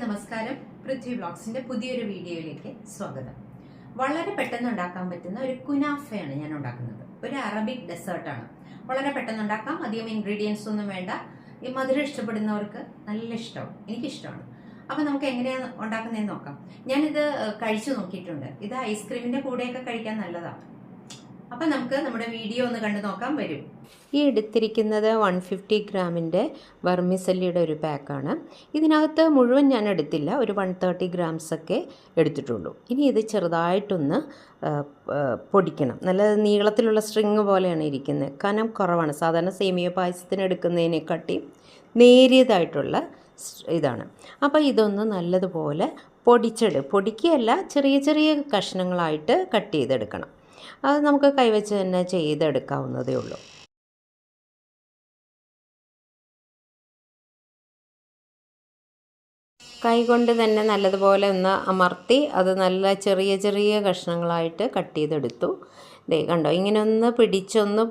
നമസ്കാരം. പൃഥ്വി വ്ലോഗ്സിന്റെ പുതിയൊരു വീഡിയോയിലേക്ക് സ്വാഗതം. വളരെ പെട്ടെന്ന് ഉണ്ടാക്കാൻ പറ്റുന്ന ഒരു കുനാഫയാണ് ഞാൻ ഉണ്ടാക്കുന്നത്. ഒരു അറബിക് ഡെസേർട്ടാണ്. വളരെ പെട്ടെന്ന് ഉണ്ടാക്കാം. അധികം ഇൻഗ്രീഡിയൻസ് ഒന്നും വേണ്ട. ഈ മധുരം ഇഷ്ടപ്പെടുന്നവർക്ക് നല്ല ഇഷ്ടമാണ്. എനിക്കിഷ്ടമാണ്. അപ്പൊ നമുക്ക് എങ്ങനെയാണ് ഉണ്ടാക്കുന്നതെന്ന് നോക്കാം. ഞാനിത് കഴിച്ചു നോക്കിയിട്ടുണ്ട്. ഇത് ഐസ്ക്രീമിന്റെ കൂടെയൊക്കെ കഴിക്കാൻ നല്ലതാണ്. അപ്പൊ നമുക്ക് നമ്മുടെ വീഡിയോ ഒന്ന് കണ്ടു നോക്കാം. വരും. ഈ എടുത്തിരിക്കുന്നത് 150 ഗ്രാമിൻ്റെ വെർമിസെല്ലിയുടെ ഒരു പാക്കാണ്. ഇതിനകത്ത് മുഴുവൻ ഞാൻ എടുത്തില്ല, ഒരു 130 ഗ്രാംസൊക്കെ എടുത്തിട്ടുള്ളൂ. ഇനി ഇത് ചെറുതായിട്ടൊന്ന് പൊടിക്കണം. നല്ല നീളത്തിലുള്ള സ്ട്രിങ് പോലെയാണ് ഇരിക്കുന്നത്. കനം കുറവാണ്. സാധാരണ സേമിയ പായസത്തിന് എടുക്കുന്നതിനെക്കാട്ടി നേരിയതായിട്ടുള്ള ഇതാണ്. അപ്പോൾ ഇതൊന്ന് നല്ലതുപോലെ പൊടിക്കുകയല്ല, ചെറിയ ചെറിയ കഷ്ണങ്ങളായിട്ട് കട്ട് ചെയ്തെടുക്കണം. അത് നമുക്ക് കൈവച്ച് തന്നെ ചെയ്തെടുക്കാവുന്നതേ ഉള്ളൂ. കൈകൊണ്ട് തന്നെ നല്ലതുപോലെ ഒന്ന് അമർത്തി അത് നല്ല ചെറിയ ചെറിയ കഷ്ണങ്ങളായിട്ട് കട്ട് ചെയ്തെടുത്തു. ദേ കണ്ടോ, ഇങ്ങനെ ഒന്ന് പിടിച്ചൊന്ന്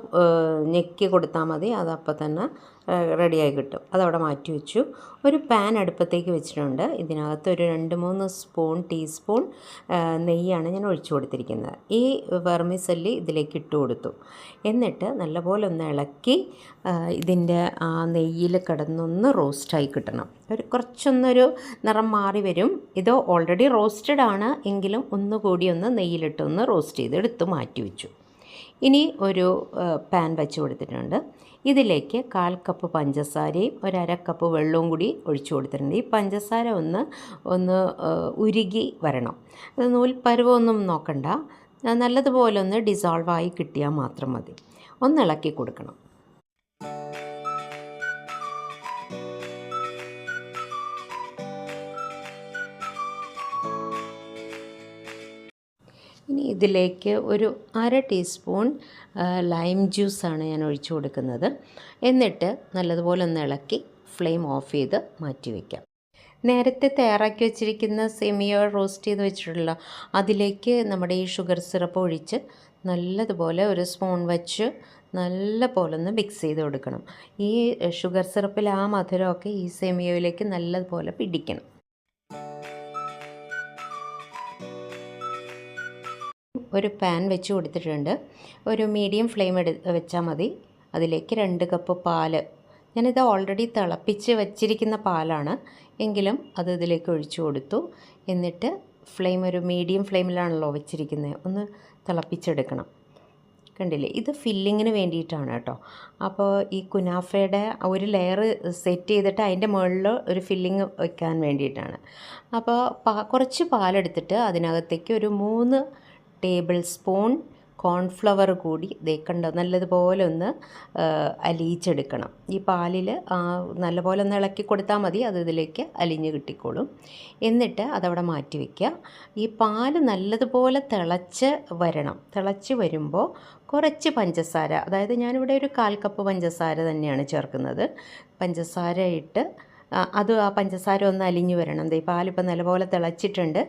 ഞെക്കി കൊടുത്താൽ മതി. അതപ്പോൾ തന്നെ റെഡിയായി കിട്ടും. അതവിടെ മാറ്റി വെച്ചു. ഒരു പാൻ അടുപ്പത്തേക്ക് വെച്ചിട്ടുണ്ട്. ഇതിനകത്ത് ഒരു 2-3 ടീസ്പൂൺ നെയ്യാണ് ഞാൻ ഒഴിച്ചു കൊടുത്തിരിക്കുന്നത്. ഈ വെർമിസെല്ലി ഇതിലേക്ക് ഇട്ട് കൊടുത്തു. എന്നിട്ട് നല്ലപോലെ ഒന്ന് ഇളക്കി ഇതിൻ്റെ ആ നെയ്യിൽ കിടന്നൊന്ന് റോസ്റ്റായി കിട്ടണം. കുറച്ചൊന്നൊരു നിറം മാറി വരും. ഇത് ഓൾറെഡി റോസ്റ്റഡ് ആണ് എങ്കിലും ഒന്നുകൂടി ഒന്ന് നെയ്യിലിട്ടൊന്ന് റോസ്റ്റ് ചെയ്ത് എടുത്ത് മാറ്റി വെച്ചു. ഇനി ഒരു പാൻ വെച്ച് കൊടുത്തിട്ടുണ്ട്. ഇതിലേക്ക് 1/4 കപ്പ് പഞ്ചസാരയും 1/2 കപ്പ് വെള്ളവും കൂടി ഒഴിച്ചു കൊടുത്തിട്ടുണ്ട്. ഈ പഞ്ചസാര ഒന്ന് ഉരുകി വരണം. അത് നൂൽപ്പരുവൊന്നും നോക്കണ്ട, നല്ലതുപോലെ ഒന്ന് ഡിസോൾവായി കിട്ടിയാൽ മാത്രം മതി. ഒന്ന് ഇളക്കി കൊടുക്കണം. ഇനി ഇതിലേക്ക് ഒരു 1/2 ടീസ്പൂൺ ലൈം ജ്യൂസാണ് ഞാൻ ഒഴിച്ചു കൊടുക്കുന്നത്. എന്നിട്ട് നല്ലതുപോലെ ഒന്ന് ഇളക്കി ഫ്ലെയിം ഓഫ് ചെയ്ത് മാറ്റി വയ്ക്കാം. നേരത്തെ തയ്യാറാക്കി വെച്ചിരിക്കുന്ന സേമിയ റോസ്റ്റ് ചെയ്ത് വെച്ചിട്ടുള്ള അതിലേക്ക് നമ്മുടെ ഈ ഷുഗർ സിറപ്പ് ഒഴിച്ച് നല്ലതുപോലെ ഒരു സ്പൂൺ വെച്ച് നല്ല പോലെ ഒന്ന് മിക്സ് ചെയ്ത് കൊടുക്കണം. ഈ ഷുഗർ സിറപ്പിൽ ആ മധുരമൊക്കെ ഈ സേമിയയിലേക്ക് നല്ലതുപോലെ പിടിക്കണം. ഒരു പാൻ വെച്ച് കൊടുത്തിട്ടുണ്ട്. ഒരു മീഡിയം ഫ്ലെയിം വെച്ചാൽ മതി. അതിലേക്ക് 2 കപ്പ് പാല്, ഞാനിത് ഓൾറെഡി തിളപ്പിച്ച് വച്ചിരിക്കുന്ന പാലാണ് എങ്കിലും അത് ഇതിലേക്ക് ഒഴിച്ചു കൊടുത്തു. എന്നിട്ട് ഫ്ലെയിം ഒരു മീഡിയം ഫ്ലെയിമിലാണല്ലോ വെച്ചിരിക്കുന്നത്, ഒന്ന് തിളപ്പിച്ചെടുക്കണം. കണ്ടില്ലേ, ഇത് ഫില്ലിങ്ങിന് വേണ്ടിയിട്ടാണ് കേട്ടോ. അപ്പോൾ ഈ കുനാഫയുടെ ഒരു ലെയർ സെറ്റ് ചെയ്തിട്ട് അതിൻ്റെ മുകളിൽ ഒരു ഫില്ലിങ് വയ്ക്കാൻ വേണ്ടിയിട്ടാണ്. അപ്പോൾ കുറച്ച് പാലെടുത്തിട്ട് അതിനകത്തേക്ക് ഒരു 3 ടേബിൾ സ്പൂൺ കോൺഫ്ലവർ കൂടി കണ്ടോ നല്ലതുപോലെ ഒന്ന് അലിയിച്ചെടുക്കണം. ഈ പാലിൽ നല്ലപോലെ ഒന്ന് ഇളക്കി കൊടുത്താൽ മതി, അത് ഇതിലേക്ക് അലിഞ്ഞ് കിട്ടിക്കോളും. എന്നിട്ട് അതവിടെ മാറ്റി വയ്ക്കുക. ഈ പാല് നല്ലതുപോലെ തിളച്ച് വരുമ്പോൾ കുറച്ച് പഞ്ചസാര, അതായത് ഞാനിവിടെ ഒരു 1/4 കപ്പ് പഞ്ചസാര തന്നെയാണ് ചേർക്കുന്നത്. പഞ്ചസാര ഇട്ട് ആ പഞ്ചസാര ഒന്ന് അലിഞ്ഞു വരണം. ഈ പാലിപ്പോൾ നല്ലപോലെ തിളച്ചിട്ടുണ്ട്.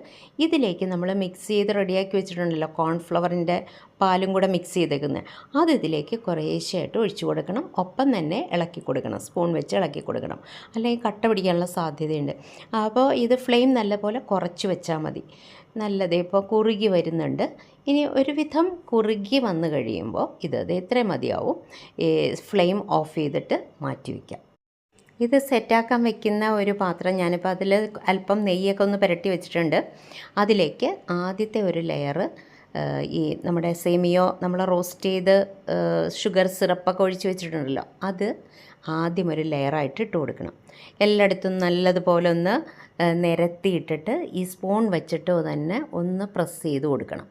ഇതിലേക്ക് നമ്മൾ മിക്സ് ചെയ്ത് റെഡിയാക്കി വെച്ചിട്ടുണ്ടല്ലോ കോൺഫ്ലവറിൻ്റെ പാലും കൂടെ മിക്സ് ചെയ്തേക്കുന്നത്, അത് ഇതിലേക്ക് കുറേശ്ശെയായിട്ട് ഒഴിച്ചു കൊടുക്കണം. ഒപ്പം തന്നെ ഇളക്കി കൊടുക്കണം, സ്പൂൺ വെച്ച് ഇളക്കി കൊടുക്കണം, അല്ലെങ്കിൽ കട്ട പിടിക്കാനുള്ള സാധ്യതയുണ്ട്. അപ്പോൾ ഇത് ഫ്ലെയിം നല്ലപോലെ കുറച്ച് വെച്ചാൽ മതി. നല്ലത് ഇപ്പോൾ കുറുകി വരുന്നുണ്ട്. ഇനി ഒരുവിധം കുറുകി വന്നു കഴിയുമ്പോൾ ഇത് ഇത്രയും മതിയാവും. ഫ്ലെയിം ഓഫ് ചെയ്തിട്ട് മാറ്റി വയ്ക്കാം. ഇത് സെറ്റാക്കാൻ വെക്കുന്ന ഒരു പാത്രം ഞാനിപ്പോൾ അതിൽ അല്പം നെയ്യൊക്കെ ഒന്ന് പുരട്ടി വെച്ചിട്ടുണ്ട്. അതിലേക്ക് ആദ്യത്തെ ഒരു ലെയർ ഈ നമ്മുടെ സേമിയോ നമ്മൾ റോസ്റ്റ് ചെയ്ത് ഷുഗർ സിറപ്പൊക്കെ ഒഴിച്ച് വെച്ചിട്ടുണ്ടല്ലോ, അത് ആദ്യം ഒരു ലെയറായിട്ട് ഇട്ട് കൊടുക്കണം. എല്ലായിടത്തും നല്ലതുപോലെ ഒന്ന് നിരത്തിയിട്ടിട്ട് ഈ സ്പൂൺ വെച്ചിട്ട് തന്നെ ഒന്ന് പ്രസ് ചെയ്ത് കൊടുക്കണം.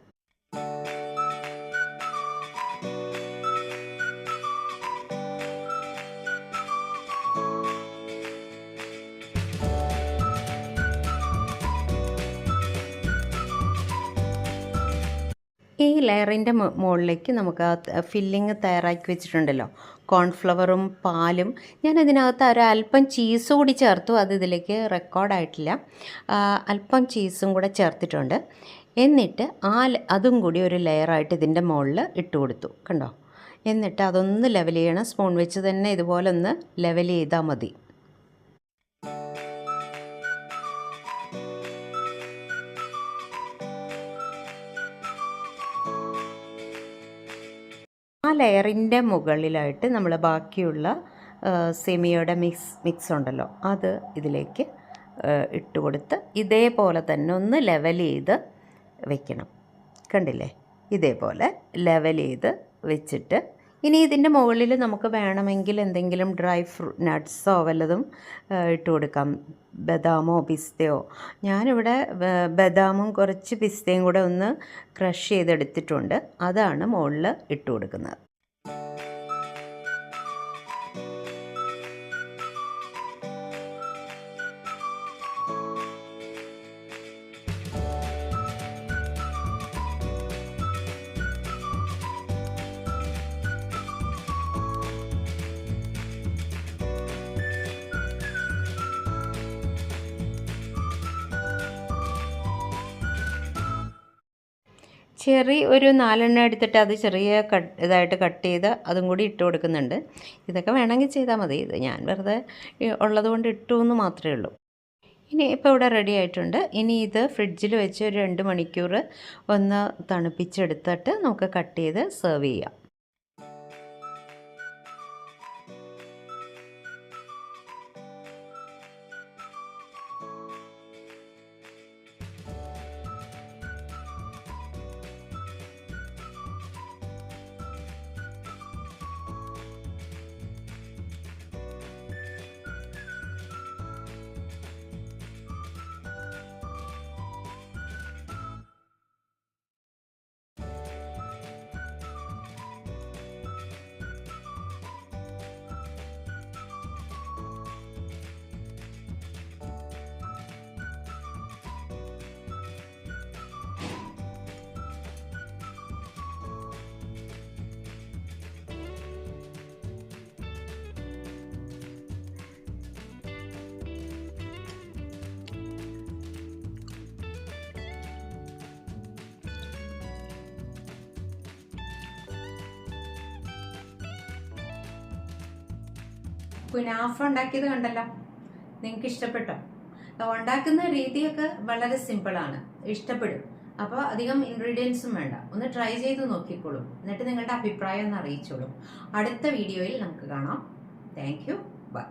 ഈ ലെയറിൻ്റെ മുകളിലേക്ക് നമുക്ക് ആ ഫില്ലിങ് തയ്യാറാക്കി വെച്ചിട്ടുണ്ടല്ലോ, കോൺഫ്ലവറും പാലും, ഞാൻ ഇതിനകത്ത് ഒരല്പം ചീസ് കൂടി ചേർത്തു. അത് ഇതിലേക്ക് റെക്കോർഡായിട്ടില്ല. അല്പം ചീസും കൂടെ ചേർത്തിട്ടുണ്ട്. എന്നിട്ട് അതും കൂടി ഒരു ലെയറായിട്ട് ഇതിൻ്റെ മുകളിൽ ഇട്ട് കൊടുത്തു. കണ്ടോ, എന്നിട്ട് അതൊന്ന് ലെവൽ ചെയ്യണം. സ്പൂൺ വെച്ച് തന്നെ ഇതുപോലെ ഒന്ന് ലെവൽ ചെയ്താൽ മതി. ആ ലെയറിൻ്റെ മുകളിലായിട്ട് നമ്മൾ ബാക്കിയുള്ള സെമിയോയുടെ മിക്സ് ഉണ്ടല്ലോ അത് ഇതിലേക്ക് ഇട്ട് കൊടുത്ത് ഇതേപോലെ തന്നെ ഒന്ന് ലെവൽ ചെയ്ത് വെക്കണം. കണ്ടില്ലേ, ഇതേപോലെ ലെവൽ ചെയ്ത് വെച്ചിട്ട് ഇനി ഇതിൻ്റെ മുകളിൽ നമുക്ക് വേണമെങ്കിൽ എന്തെങ്കിലും ഡ്രൈ നട്ട്സോ വല്ലതും ഇട്ട് കൊടുക്കാം, ബദാമോ പിസ്തയോ. ഞാനിവിടെ ബദാമും കുറച്ച് പിസ്തയും കൂടെ ഒന്ന് ക്രഷ് ചെയ്തെടുത്തിട്ടുണ്ട്, അതാണ് മുകളിൽ ഇട്ട് കൊടുക്കുന്നത്. ചെറി ഒരു 4 എടുത്തിട്ട് അത് ചെറിയ ഇതായിട്ട് കട്ട് ചെയ്ത് അതും കൂടി ഇട്ട് കൊടുക്കുന്നുണ്ട്. ഇതൊക്കെ വേണമെങ്കിൽ ചെയ്താൽ മതി, ഇത് ഞാൻ വെറുതെ ഉള്ളത് കൊണ്ട് ഇട്ടു എന്ന് മാത്രമേ ഉള്ളൂ. ഇനി ഇപ്പോൾ ഇവിടെ റെഡി ആയിട്ടുണ്ട്. ഇനി ഇത് ഫ്രിഡ്ജിൽ വെച്ച് ഒരു 2 മണിക്കൂർ ഒന്ന് തണുപ്പിച്ചെടുത്തിട്ട് നമുക്ക് കട്ട് ചെയ്ത് സെർവ് ചെയ്യാം. കുനാഫ ഉണ്ടാക്കിയത് കണ്ടല്ലോ, നിങ്ങൾക്ക് ഇഷ്ടപ്പെട്ടോ? ഉണ്ടാക്കുന്ന രീതിയൊക്കെ വളരെ സിമ്പിളാണ്, ഇഷ്ടപ്പെടും. അപ്പോൾ അധികം ഇൻഗ്രീഡിയൻസും വേണ്ട, ഒന്ന് ട്രൈ ചെയ്ത് നോക്കിക്കോളും. എന്നിട്ട് നിങ്ങളുടെ അഭിപ്രായം ഒന്ന് അറിയിച്ചോളും. അടുത്ത വീഡിയോയിൽ നമുക്ക് കാണാം. Thank you, by.